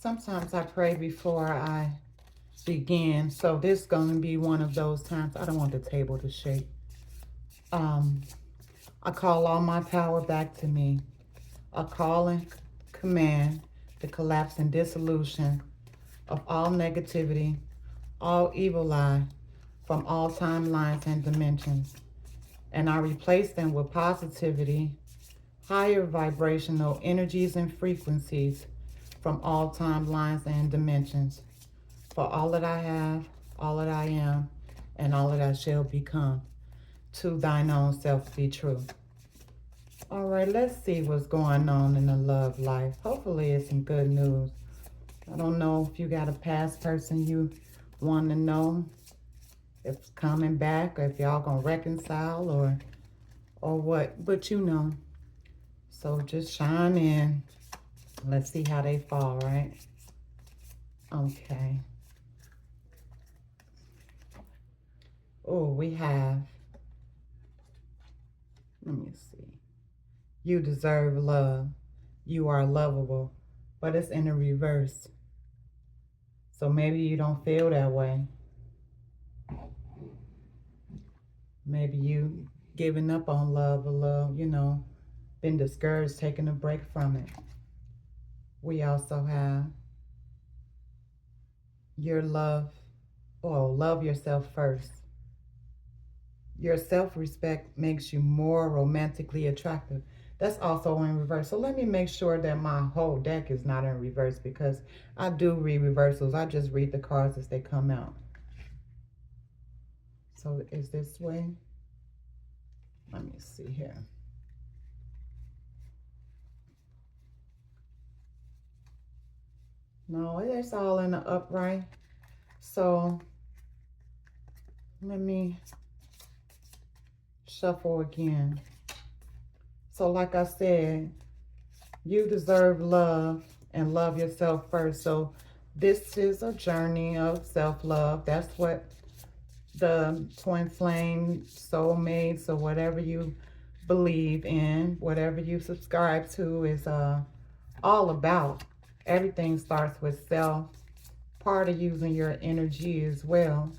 Sometimes I pray before I begin. So this is going to be one of those times. I don't want the table to shake. Um, I call all my power back to me. I call and command the collapse and dissolution of all negativity, all evil eye from all timelines and dimensions. And I replace them with positivity, higher vibrational energies and frequencies from all timelines and dimensions. For all that I have, all that I am, and all that I shall become, to thine own self be true. All right, let's see what's going on in the love life. Hopefully it's some good news. I don't know if you got a past person you want to know if it's coming back, or if y'all gonna reconcile, or what, but you know. So just shine in. Let's see how they fall, right? Okay. Oh, we have, let me see. You deserve love. You are lovable. But it's in the reverse. So maybe you don't feel that way. Maybe you giving up on love a little, you know, been discouraged, taking a break from it. We also have your love. Oh, love yourself first. Your self-respect makes you more romantically attractive. That's also in reverse. So let me make sure that my whole deck is not in reverse, because I do read reversals. I just read the cards as they come out. So is this way? Let me see here. No, it's all in the upright. So let me shuffle again. So like I said, you deserve love and love yourself first. So this is a journey of self-love. That's what the twin flame soulmates, or whatever you believe in, whatever you subscribe to, is all about. Everything starts with self. Part of using your energy as well.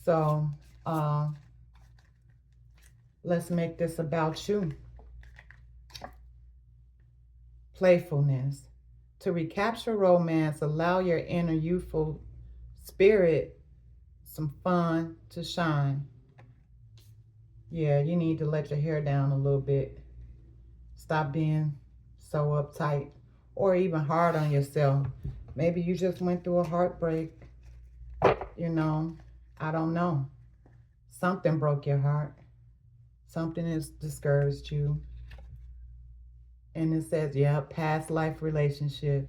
So let's make this about you. Playfulness. To recapture romance, allow your inner youthful spirit some fun to shine. Yeah, you need to let your hair down a little bit. Stop being so uptight or even hard on yourself. Maybe you just went through a heartbreak. You know, I don't know. Something broke your heart. Something has discouraged you. And it says, yeah, past life relationship.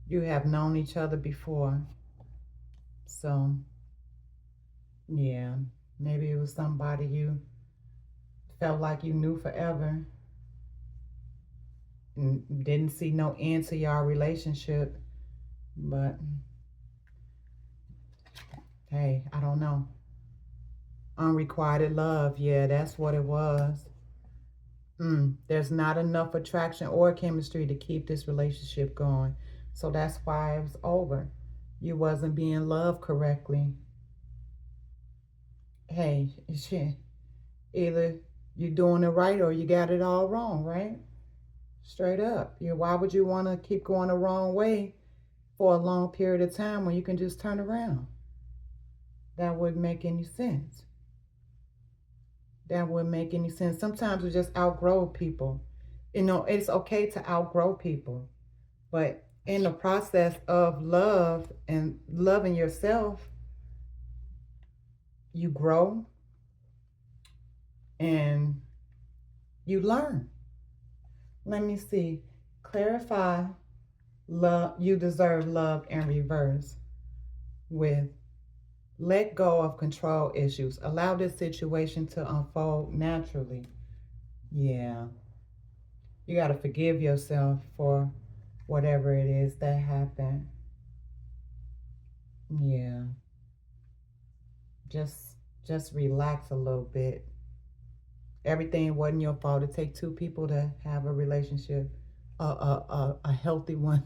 You have known each other before. So, yeah, maybe it was somebody you felt like you knew forever and didn't see no end to your relationship. But, hey, I don't know. Unrequited love, yeah, that's what it was. There's not enough attraction or chemistry to keep this relationship going. So that's why it was over. You wasn't being loved correctly. Hey, shit. Either you're doing it right or you got it all wrong, right? Straight up. Why would you want to keep going the wrong way for a long period of time when you can just turn around? That wouldn't make any sense. That wouldn't make any sense. Sometimes we just outgrow people. You know, it's okay to outgrow people. But in the process of love and loving yourself, you grow and you learn. Let me see. Clarify love. You deserve love in reverse with let go of control issues. Allow this situation to unfold naturally. Yeah. You got to forgive yourself for whatever it is that happened. Yeah. Just relax a little bit. Everything wasn't your fault. It takes two people to have a relationship. a healthy one.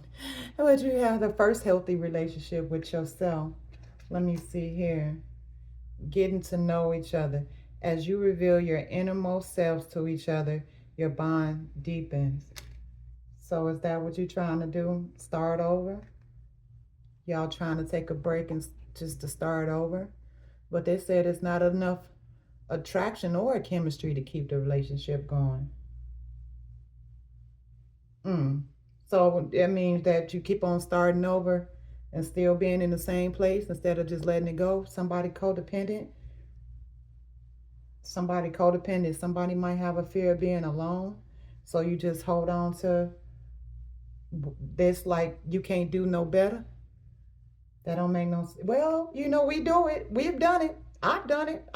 Would you have the first healthy relationship with yourself? Let me see here. Getting to know each other. As you reveal your innermost selves to each other, your bond deepens. So is that what you're trying to do? Start over? Y'all trying to take a break and just to start over? But they said it's not enough attraction or chemistry to keep the relationship going. So that means that you keep on starting over and still being in the same place instead of just letting it go. Somebody codependent, somebody might have a fear of being alone. So you just hold on to this like you can't do no better. That don't make no sense. Well, we do it. We've done it. I've done it.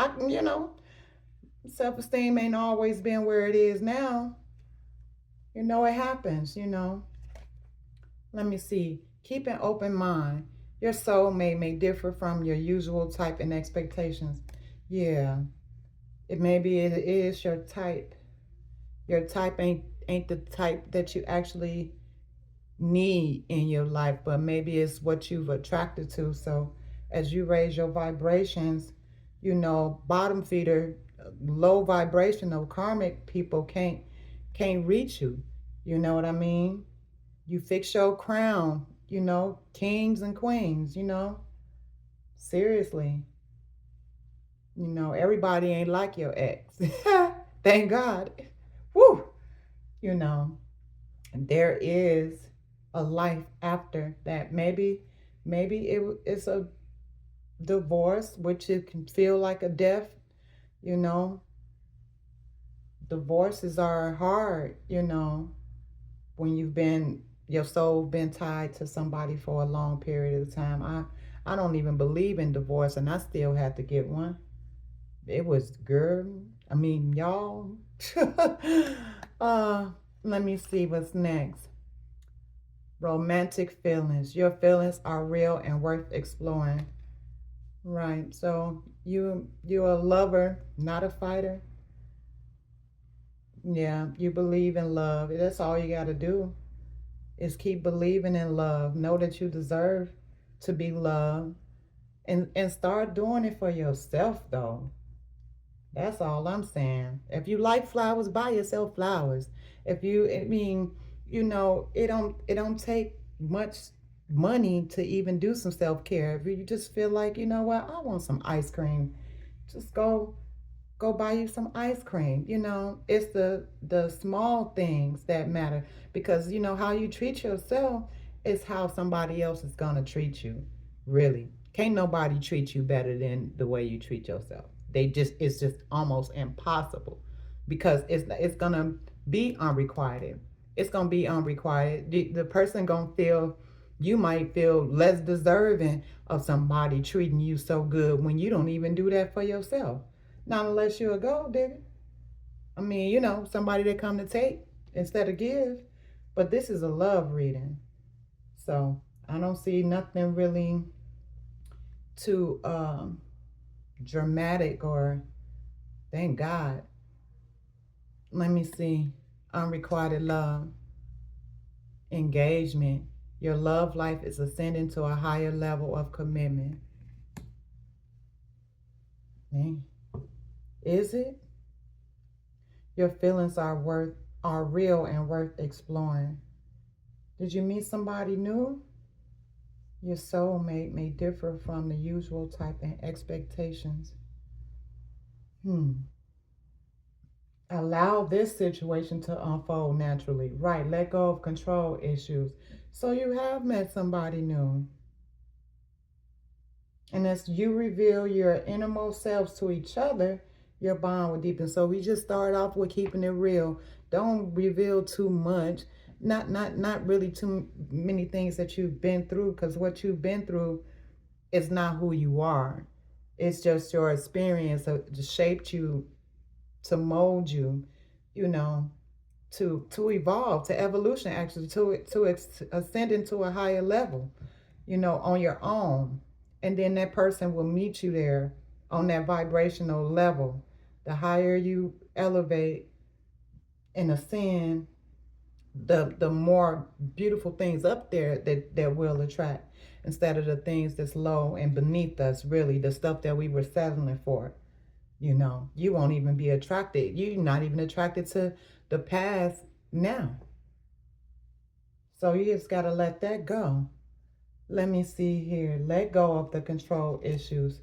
Self-esteem ain't always been where it is now. It happens. Let me see. Keep an open mind. Your soulmate may differ from your usual type and expectations. Yeah. Maybe it is your type. Your type ain't the type that you actually need in your life, but maybe it's what you've attracted to. So as you raise your vibrations, bottom feeder, low vibrational karmic people can't reach you. You know what I mean? You fix your crown, kings and queens, seriously. Everybody ain't like your ex. Thank God. Woo! There is a life after that. Maybe it's a divorce, which it can feel like a death. Divorces are hard, when your soul been tied to somebody for a long period of time. I don't even believe in divorce, and I still had to get one. It was y'all. Let me see what's next. Romantic feelings. Your feelings are real and worth exploring. Right. So you're a lover, not a fighter. Yeah, you believe in love. That's all you got to do is keep believing in love. Know that you deserve to be loved, and start doing it for yourself though. That's all I'm saying. If you like flowers, buy yourself flowers. It don't take much money to even do some self-care. If you just feel like, what, I want some ice cream, just go buy you some ice cream. It's the small things that matter, because how you treat yourself is how somebody else is gonna treat you. Really, can't nobody treat you better than the way you treat yourself. It's just almost impossible, because it's gonna be unrequited. It's gonna be unrequited. The person gonna feel, you might feel less deserving of somebody treating you so good when you don't even do that for yourself. Not unless you're a gold digger. Somebody that come to take instead of give. But this is a love reading. So I don't see nothing really too dramatic, or thank God. Let me see. Unrequited love. Engagement. Your love life is ascending to a higher level of commitment. Is it? Your feelings are real and worth exploring. Did you meet somebody new? Your soulmate may differ from the usual type and expectations. Allow this situation to unfold naturally. Right, let go of control issues. So you have met somebody new. And as you reveal your innermost selves to each other, your bond will deepen. So we just start off with keeping it real. Don't reveal too much. Not really too many things that you've been through, because what you've been through is not who you are. It's just your experience that shaped you, to mold you, to evolve, to evolution, actually, to ascend into a higher level, on your own. And then that person will meet you there on that vibrational level. The higher you elevate and ascend, the more beautiful things up there that will attract, instead of the things that's low and beneath us, really, the stuff that we were settling for. You won't even be attracted. You're not even attracted to the past now. So you just got to let that go. Let me see here. Let go of the control issues.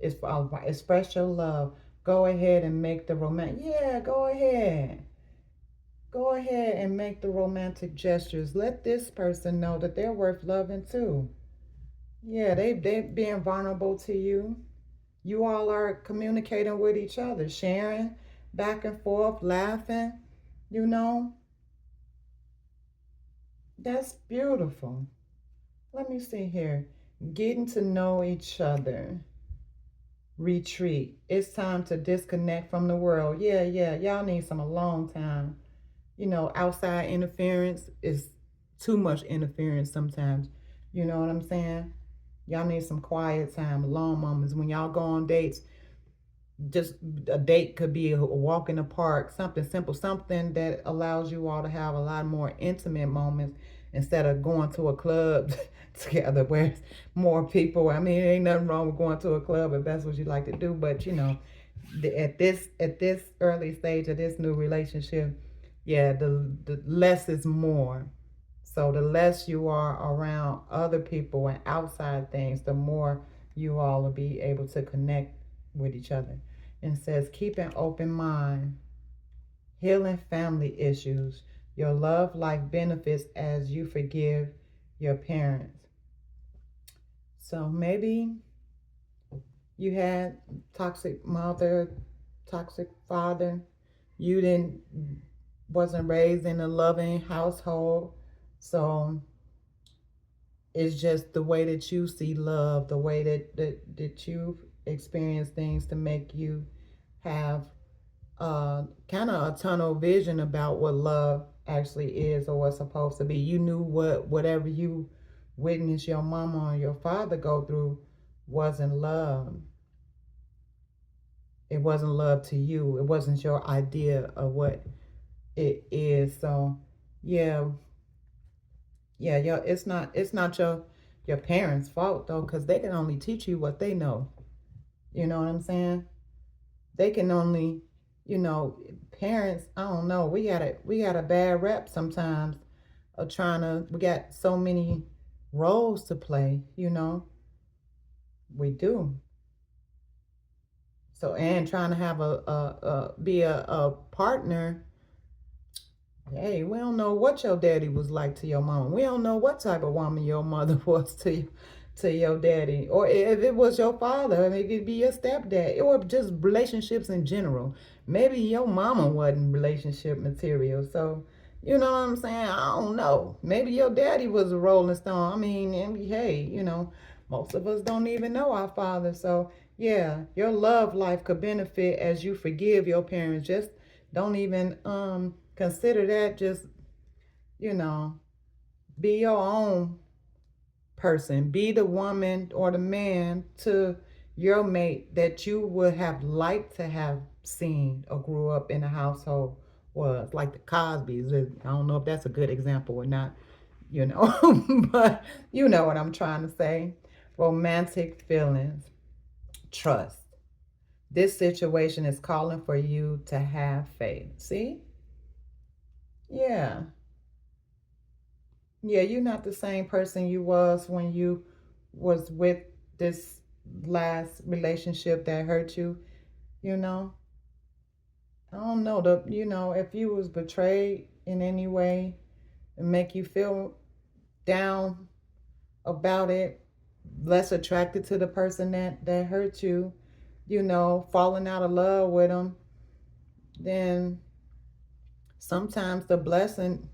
Express your love. Go ahead and make the romantic. Yeah, go ahead. Go ahead and make the romantic gestures. Let this person know that they're worth loving too. Yeah, they being vulnerable to you. You all are communicating with each other, sharing back and forth, laughing, you know. That's beautiful. Let me see here. Getting to know each other. Retreat. It's time to disconnect from the world. Yeah, yeah. Y'all need some alone time. Outside interference is too much interference sometimes. You know what I'm saying? Y'all need some quiet time, alone moments. When y'all go on dates, just a date could be a walk in the park, something simple, something that allows you all to have a lot more intimate moments instead of going to a club together where it's more people. I mean, ain't nothing wrong with going to a club if that's what you like to do, but at this early stage of this new relationship, yeah, the less is more. So the less you are around other people and outside things, the more you all will be able to connect with each other. And it says, keep an open mind, healing family issues. Your love life benefits as you forgive your parents. So maybe you had toxic mother, toxic father. You wasn't raised in a loving household. So it's just the way that you see love, the way that you've experienced things to make you have kind of a tunnel vision about what love actually is or what's supposed to be. You knew whatever you witnessed your mama or your father go through wasn't love. It wasn't love to you. It wasn't your idea of what it is. So yeah, it's not your parents' fault though, because they can only teach you what they know. You know what I'm saying? They can only, parents, I don't know, we got a bad rep sometimes of we got so many roles to play. We do. So, and trying to have be a partner. Hey, we don't know what your daddy was like to your mom. We don't know what type of woman your mother was to your daddy. Or if it was your father, I mean, it could be your stepdad. Or just relationships in general. Maybe your mama wasn't relationship material. So, you know what I'm saying? I don't know. Maybe your daddy was a Rolling Stone. I mean, hey, most of us don't even know our father. So, yeah, your love life could benefit as you forgive your parents. Just don't even consider that. Just, you know, be your own person. Be the woman or the man to your mate that you would have liked to have seen or grew up in a household was. Like the Cosbys. I don't know if that's a good example or not, but you know what I'm trying to say. Romantic feelings, trust. This situation is calling for you to have faith. See? Yeah. Yeah, you're not the same person you was when you was with this last relationship that hurt you, you know? I don't know, if you was betrayed in any way and make you feel down about it, less attracted to the person that hurt you, falling out of love with them, then sometimes the blessing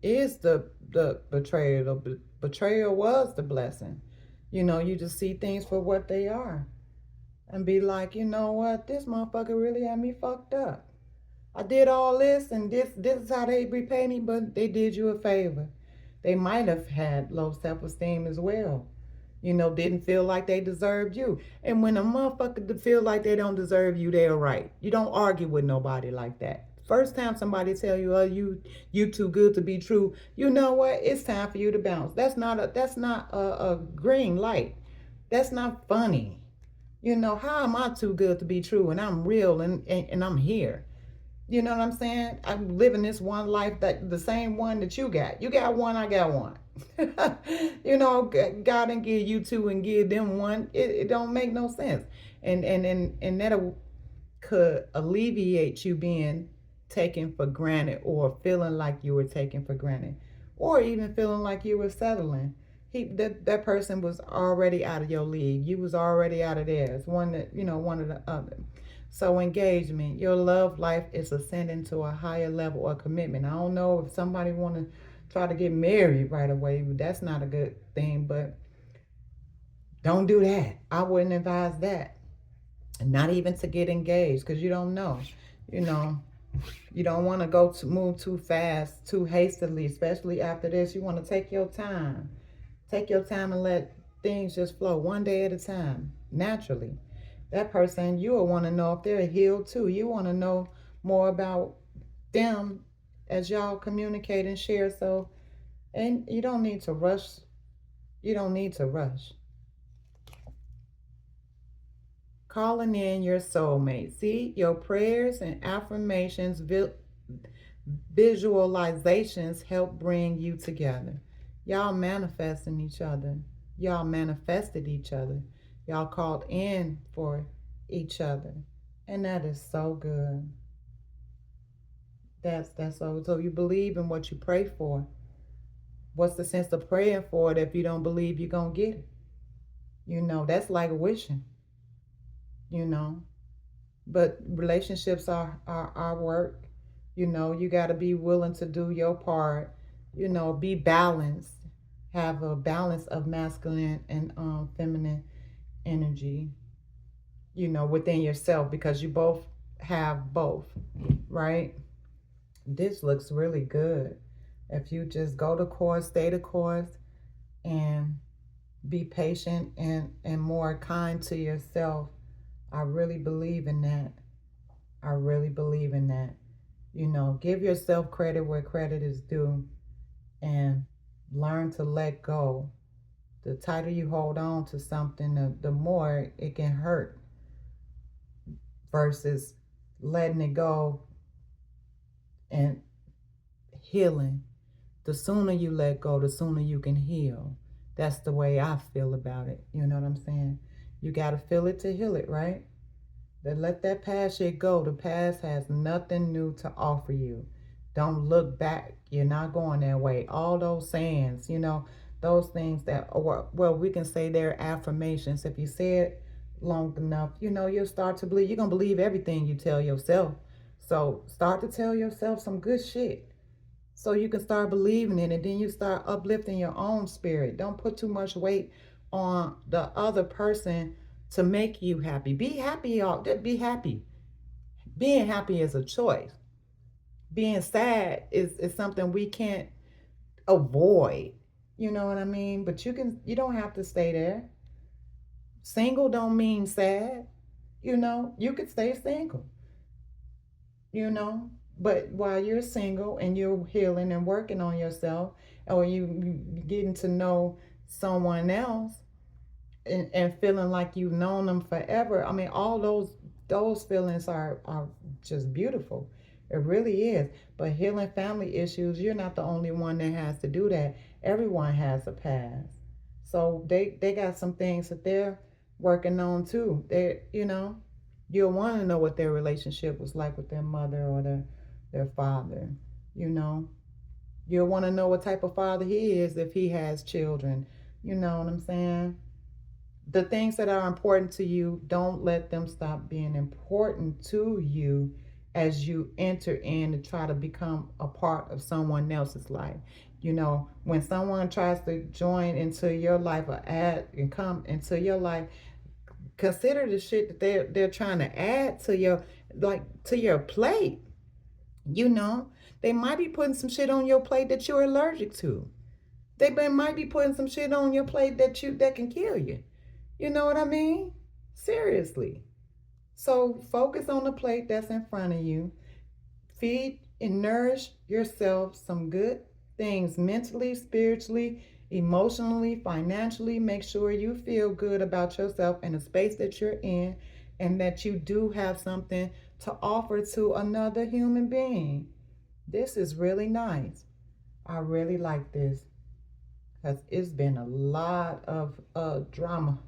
is the betrayal. The betrayal was the blessing. You just see things for what they are and be like, you know what, this motherfucker really had me fucked up. I did all this and this is how they repay me, but they did you a favor. They might have had low self-esteem as well. Didn't feel like they deserved you. And when a motherfucker feel like they don't deserve you, they're right. You don't argue with nobody like that. first time somebody tell you, oh, you too good to be true, you know what? It's time for you to bounce. That's not a green light. That's not funny. You know, how am I too good to be true and I'm real and I'm here? You know what I'm saying? I'm living this one life, that the same one that you got. You got one, I got one. You know, God didn't give you two and give them one. It don't make no sense. And that could alleviate you being taken for granted, or feeling like you were taken for granted, or even feeling like you were settling. That person was already out of your league. You was already out of theirs. One of the other. So engagement, your love life is ascending to a higher level of commitment. I don't know if somebody want to try to get married right away. That's not a good thing, but don't do that. I wouldn't advise that. Not even to get engaged, because you don't know. You know, you don't want to move too fast, too hastily, especially after this. You want to take your time. Take your time and let things just flow one day at a time, naturally. That person, you will want to know if they're healed too. You want to know more about them as y'all communicate and share. So, and you don't need to rush. You don't need to rush. Calling in your soulmate. See, your prayers and affirmations, visualizations help bring you together. Y'all manifesting each other. Y'all manifested each other. Y'all called in for each other. And that is so good. That's so you believe in what you pray for. What's the sense of praying for it if you don't believe you're gonna get it? You know, that's like wishing, you know. But relationships are our work. You know, you got to be willing to do your part. You know, be balanced. Have a balance of masculine and feminine energy, you know, within yourself, because you both have both, right? This looks really good. If you just go the course, stay the course, and be patient and more kind to yourself. I really believe in that. I really believe in that. You know, give yourself credit where credit is due, and learn to let go. The tighter you hold on to something, the more it can hurt, versus letting it go and healing. The sooner you let go, the sooner you can heal. That's the way I feel about it. You know what I'm saying? You got to feel it to heal it, right? Then let that past shit go. The past has nothing new to offer you. Don't look back. You're not going that way. All those sayings, you know, those things that, well, we can say they're affirmations. If you say it long enough, you know, you'll start to believe. You're going to believe everything you tell yourself. So start to tell yourself some good shit, so you can start believing it, and then you start uplifting your own spirit. Don't put too much weight on the other person to make you happy. Be happy, y'all. Just be happy. Being happy is a choice. Being sad is something we can't avoid. You know what I mean? But you don't have to stay there. Single don't mean sad. You know, you could stay single. You know, but while you're single and you're healing and working on yourself, or you getting to know someone else, and feeling like you've known them forever. I mean, all those feelings are just beautiful. It really is. But healing family issues, you're not the only one that has to do that. Everyone has a past. So they got some things that they're working on too. You'll want to know what their relationship was like with their mother or their father. You know, you'll want to know what type of father he is if he has children. You know what I'm saying? The things that are important to you, don't let them stop being important to you as you enter in to try to become a part of someone else's life. You know, when someone tries to join into your life or add and come into your life, consider the shit that they're trying to add to your plate. You know, they might be putting some shit on your plate that you're allergic to. They might be putting some shit on your plate that can kill you. You know what I mean? Seriously. So focus on the plate that's in front of you. Feed and nourish yourself some good things mentally, spiritually, emotionally, financially. Make sure you feel good about yourself and the space that you're in, and that you do have something to offer to another human being. This is really nice. I really like this because it's been a lot of drama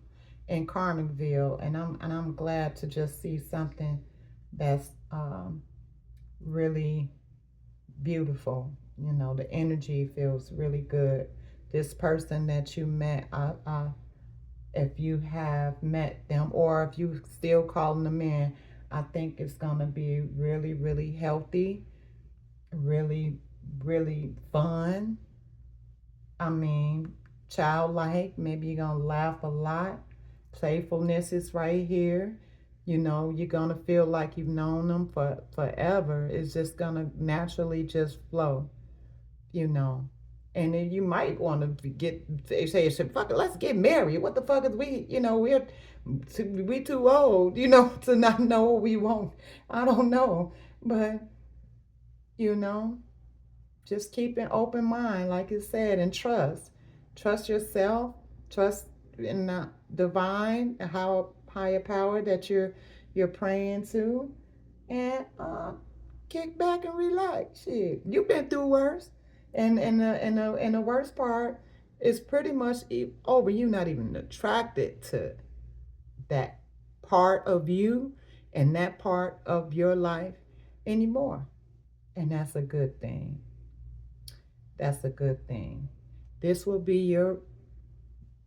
in Carmenville, and I'm glad to just see something that's really beautiful. You know, the energy feels really good. This person that you met, if you have met them or if you still calling them in, I think it's gonna be really, really healthy, really, really fun. I mean, childlike. Maybe you're gonna laugh a lot. Playfulness is right here. You know, you're gonna feel like you've known them for forever. It's just gonna naturally just flow, you know. And then you might want to say, fuck it, let's get married. What the fuck is we, you know, we too old, you know, to not know what we want. I don't know. But, you know, just keep an open mind, like it said, and trust. Trust yourself. Trust in the divine, how higher power that you're praying to, and kick back and relax. Shit, you've been through worse, and the worst part is pretty much over. You're not even attracted to that part of you and that part of your life anymore, and that's a good thing. That's a good thing. This will be your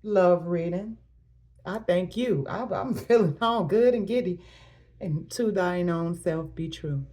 love reading. I thank you. I'm feeling all good and giddy. And to thine own self be true.